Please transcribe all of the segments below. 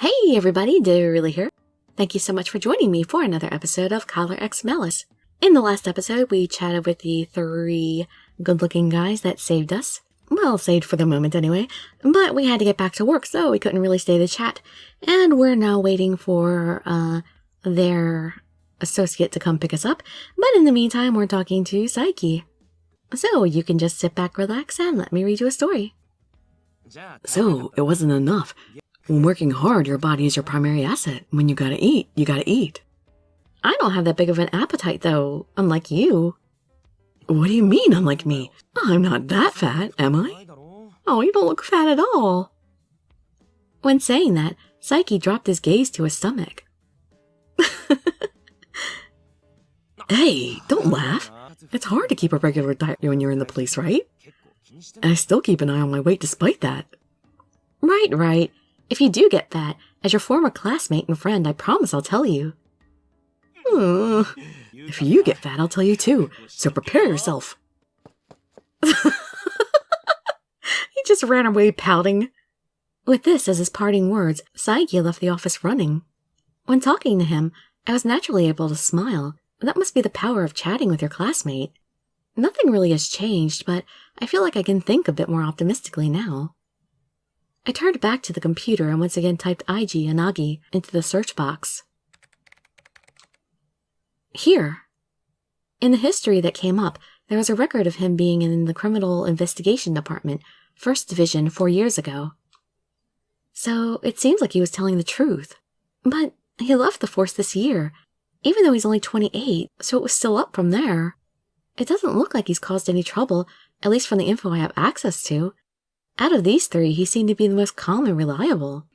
Hey everybody, Dirili here. Thank you so much for joining me for another episode of Collar X Malice. In the last episode, we chatted with the 3 good-looking guys that saved us. Well, saved for the moment anyway, but we had to get back to work, so we couldn't really stay to chat. And we're now waiting for their associate to come pick us up, but in the meantime, we're talking to Saiki. So you can just sit back, relax, and let me read you a story. So, it wasn't enough. When working hard, your body is your primary asset. When you gotta eat, you gotta eat. I don't have that big of an appetite, though, unlike you. What do you mean, unlike me? I'm not that fat, am I? Oh, you don't look fat at all. When saying that, Saiki dropped his gaze to his stomach. Hey, don't laugh. It's hard to keep a regular diet when you're in the police, right? And I still keep an eye on my weight despite that. Right. If you do get fat, as your former classmate and friend, I promise I'll tell you. If you get fat, I'll tell you too, so prepare yourself. He just ran away pouting. With this as his parting words, Saiki left the office running. When talking to him, I was naturally able to smile. That must be the power of chatting with your classmate. Nothing really has changed, but I feel like I can think a bit more optimistically now. I turned back to the computer and once again typed IG Yanagi into the search box. Here. In the history that came up, there was a record of him being in the Criminal Investigation Department, 1st Division 4 years ago. So it seems like he was telling the truth. But he left the force this year, even though he's only 28, so it was still up from there. It doesn't look like he's caused any trouble, at least from the info I have access to. Out of these 3, he seemed to be the most calm and reliable.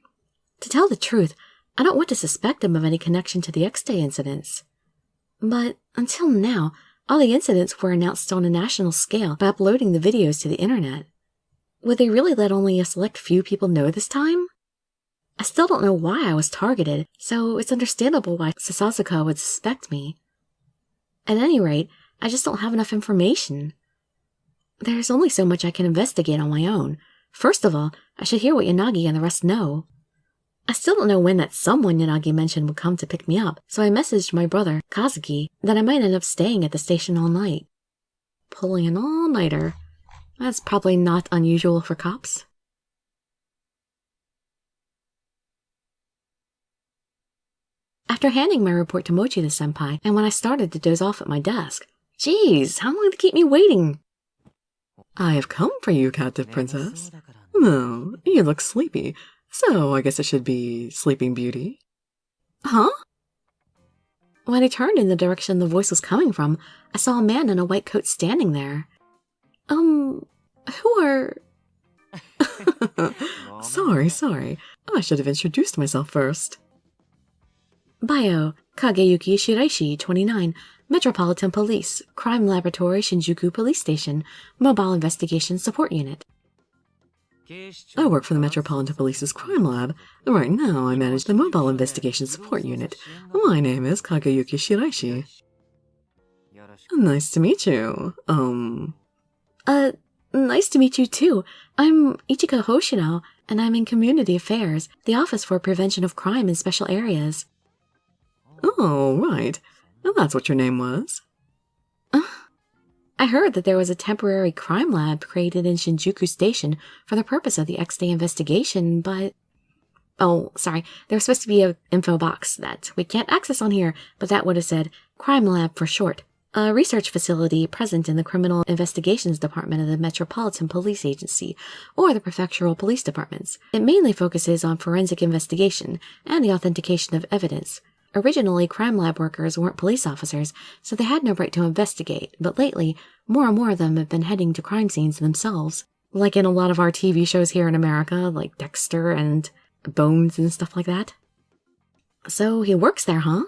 To tell the truth, I don't want to suspect him of any connection to the X-Day incidents. But until now, all the incidents were announced on a national scale by uploading the videos to the internet. Would they really let only a select few people know this time? I still don't know why I was targeted, so it's understandable why Sasasuka would suspect me. At any rate, I just don't have enough information. There's only so much I can investigate on my own. First of all, I should hear what Yanagi and the rest know. I still don't know when that someone Yanagi mentioned would come to pick me up, so I messaged my brother, Kazuki, that I might end up staying at the station all night. Pulling an all-nighter. That's probably not unusual for cops. After handing my report to Mochida-senpai, and when I started to doze off at my desk, geez, how long to keep me waiting? I have come for you, captive princess. No, you look sleepy, so I guess it should be Sleeping Beauty. Huh? When I turned in the direction the voice was coming from, I saw a man in a white coat standing there. Who are... Sorry. I should have introduced myself first. Bio, Kageyuki Shiraishi, 29, Metropolitan Police, Crime Laboratory Shinjuku Police Station, Mobile Investigation Support Unit. I work for the Metropolitan Police's Crime Lab. Right now, I manage the Mobile Investigation Support Unit. My name is Kageyuki Shiraishi. Nice to meet you. Nice to meet you too. I'm Ichika Hoshino, and I'm in Community Affairs, the Office for Prevention of Crime in Special Areas. Oh, right. That's what your name was. I heard that there was a temporary crime lab created in Shinjuku Station for the purpose of the X-Day investigation, but... Oh, sorry, there was supposed to be an info box that we can't access on here, but that would have said Crime Lab for short. A research facility present in the Criminal Investigations Department of the Metropolitan Police Agency, or the Prefectural Police Departments. It mainly focuses on forensic investigation and the authentication of evidence. Originally, crime lab workers weren't police officers, so they had no right to investigate, but lately, more and more of them have been heading to crime scenes themselves. Like in a lot of our TV shows here in America, like Dexter and Bones and stuff like that. So he works there, huh?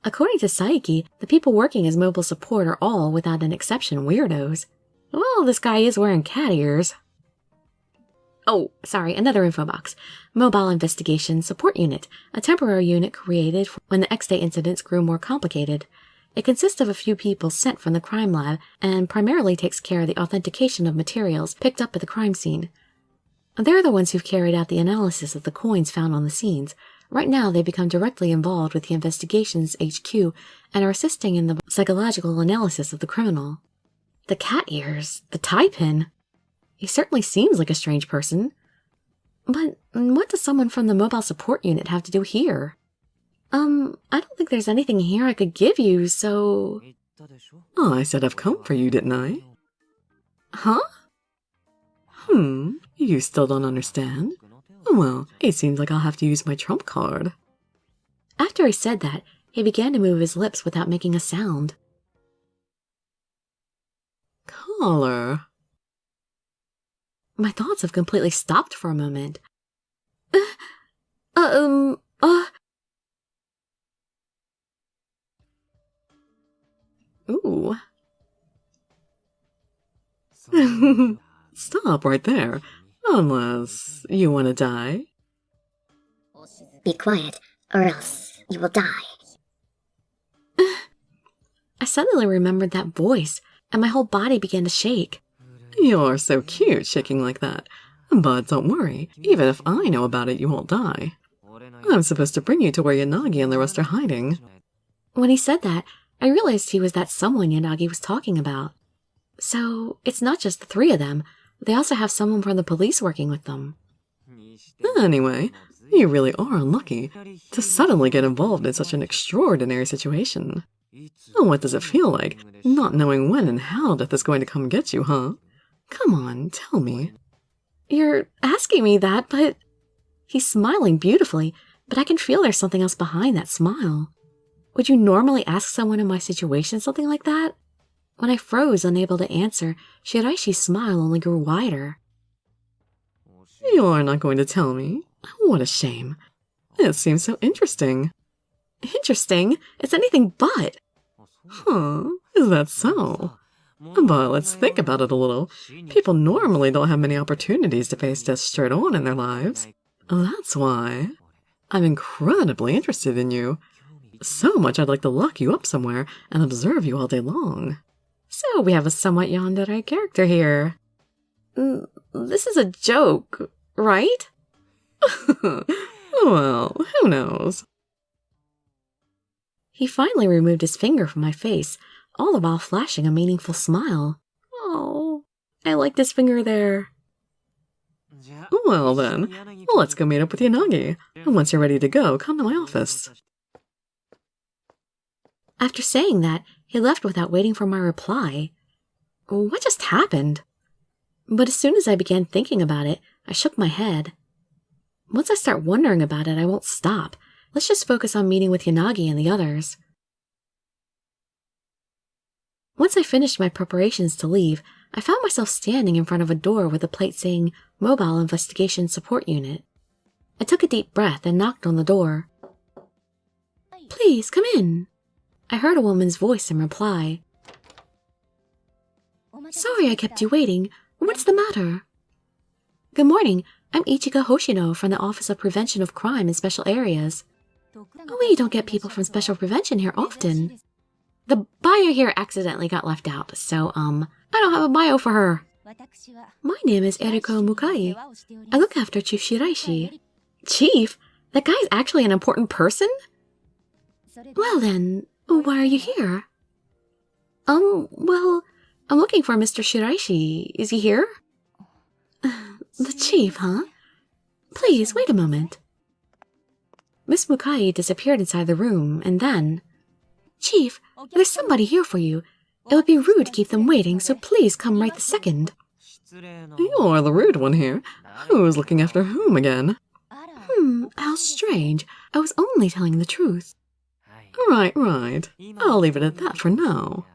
According to Saiki, the people working as mobile support are all, without an exception, weirdos. Well, this guy is wearing cat ears. Oh, sorry, another info box. Mobile Investigation Support Unit, a temporary unit created when the X-Day incidents grew more complicated. It consists of a few people sent from the crime lab and primarily takes care of the authentication of materials picked up at the crime scene. They're the ones who've carried out the analysis of the coins found on the scenes. Right now, they become directly involved with the investigations HQ and are assisting in the psychological analysis of the criminal. The cat ears, the tie pin. He certainly seems like a strange person. But what does someone from the mobile support unit have to do here? I don't think there's anything here I could give you, so... Oh, I said I've come for you, didn't I? Huh? You still don't understand? Well, it seems like I'll have to use my trump card. After he said that, he began to move his lips without making a sound. Caller. My thoughts have completely stopped for a moment. Ooh. Stop right there. Unless you want to die. Be quiet, or else you will die. I suddenly remembered that voice, and my whole body began to shake. You're so cute shaking like that. But don't worry, even if I know about it, you won't die. I'm supposed to bring you to where Yanagi and the rest are hiding. When he said that, I realized he was that someone Yanagi was talking about. So, it's not just the three of them. They also have someone from the police working with them. Anyway, you really are unlucky to suddenly get involved in such an extraordinary situation. What does it feel like, not knowing when and how death is going to come get you, huh? Come on, tell me. You're asking me that, but... He's smiling beautifully, but I can feel there's something else behind that smile. Would you normally ask someone in my situation something like that? When I froze, unable to answer, Shiraishi's smile only grew wider. You're not going to tell me? What a shame. It seems so interesting. Interesting? It's anything but. Is that so? But let's think about it a little. People normally don't have many opportunities to face death straight on in their lives. That's why I'm incredibly interested in you. So much I'd like to lock you up somewhere and observe you all day long. So we have a somewhat yandere character here. This is a joke, right? Well, who knows? He finally removed his finger from my face, all the while flashing a meaningful smile. Oh, I liked his finger there. Well then, let's go meet up with Yanagi. And once you're ready to go, come to my office. After saying that, he left without waiting for my reply. What just happened? But as soon as I began thinking about it, I shook my head. Once I start wondering about it, I won't stop. Let's just focus on meeting with Yanagi and the others. Once I finished my preparations to leave, I found myself standing in front of a door with a plate saying Mobile Investigation Support Unit. I took a deep breath and knocked on the door. Please, come in. I heard a woman's voice in reply. Sorry I kept you waiting. What's the matter? Good morning. I'm Ichigo Hoshino from the Office of Prevention of Crime in Special Areas. We don't get people from Special Prevention here often. The bio here accidentally got left out, so, I don't have a bio for her. My name is Eriko Mukai. I look after Chief Shiraishi. Chief? That guy's actually an important person? Well then, why are you here? Well, I'm looking for Mr. Shiraishi. Is he here? The chief, huh? Please, wait a moment. Miss Mukai disappeared inside the room, and then... Chief, there's somebody here for you. It would be rude to keep them waiting, so please come right this second. You're the rude one here. Who's looking after whom again? How strange. I was only telling the truth. Right. I'll leave it at that for now.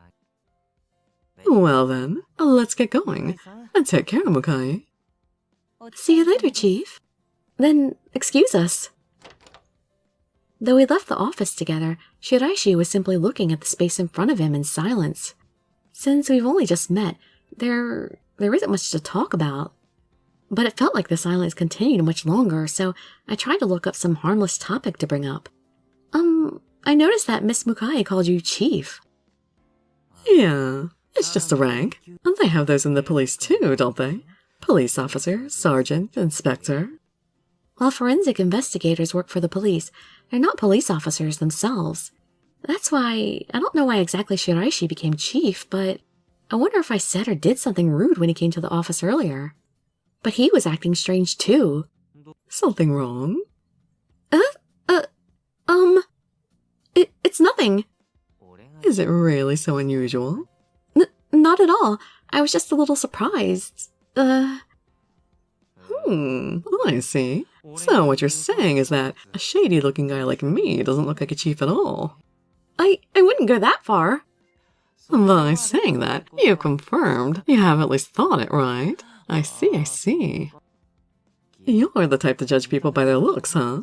Well then, let's get going. And take care, Mukai. See you later, Chief. Then, excuse us. Though we left the office together, Shiraishi was simply looking at the space in front of him in silence. Since we've only just met, there isn't much to talk about. But it felt like the silence continued much longer, so I tried to look up some harmless topic to bring up. I noticed that Miss Mukai called you Chief. Yeah, it's just a rank. And they have those in the police too, don't they? Police officer, sergeant, inspector. While forensic investigators work for the police, they're not police officers themselves. That's why, I don't know why exactly Shiraishi became chief, but I wonder if I said or did something rude when he came to the office earlier. But he was acting strange too. Something wrong? It's nothing. Is it really so unusual? Not at all. I was just a little surprised. I see. So what you're saying is that a shady-looking guy like me doesn't look like a chief at all. I wouldn't go that far. By saying that, you confirmed. You have at least thought it, right? I see. You're the type to judge people by their looks, huh?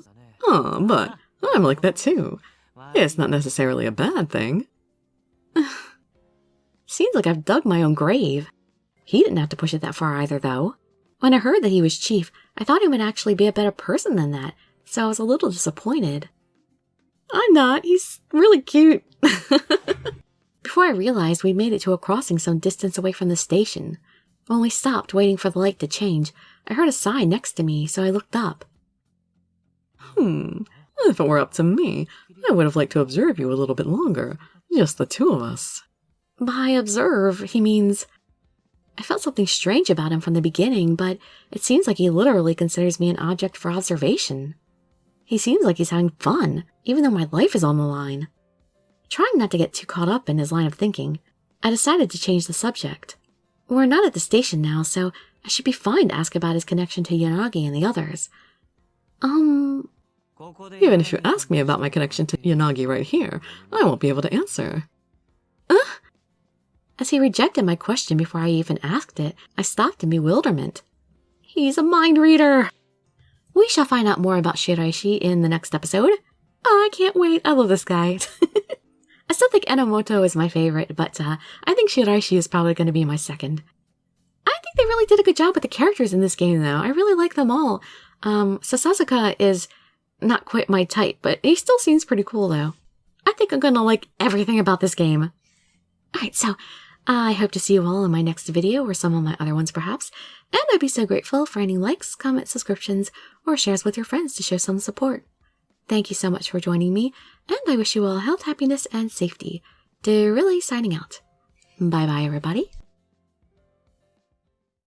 But I'm like that too. It's not necessarily a bad thing. Seems like I've dug my own grave. He didn't have to push it that far either, though. When I heard that he was chief, I thought he would actually be a better person than that, so I was a little disappointed. I'm not. He's really cute. Before I realized we'd made it to a crossing some distance away from the station. When we stopped, waiting for the light to change, I heard a sigh next to me, so I looked up. If it were up to me, I would have liked to observe you a little bit longer. Just the two of us. By observe, he means... I felt something strange about him from the beginning, but it seems like he literally considers me an object for observation. He seems like he's having fun, even though my life is on the line. Trying not to get too caught up in his line of thinking, I decided to change the subject. We're not at the station now, so I should be fine to ask about his connection to Yanagi and the others. Even if you ask me about my connection to Yanagi right here, I won't be able to answer. As he rejected my question before I even asked it, I stopped in bewilderment. He's a mind reader! We shall find out more about Shiraishi in the next episode. Oh, I can't wait. I love this guy. I still think Enomoto is my favorite, but I think Shiraishi is probably going to be my second. I think they really did a good job with the characters in this game, though. I really like them all. Sasasuka is not quite my type, but he still seems pretty cool, though. I think I'm going to like everything about this game. Alright, so I hope to see you all in my next video, or some of my other ones perhaps, and I'd be so grateful for any likes, comments, subscriptions, or shares with your friends to show some support. Thank you so much for joining me, and I wish you all health, happiness, and safety. Dirili signing out. Bye-bye, everybody.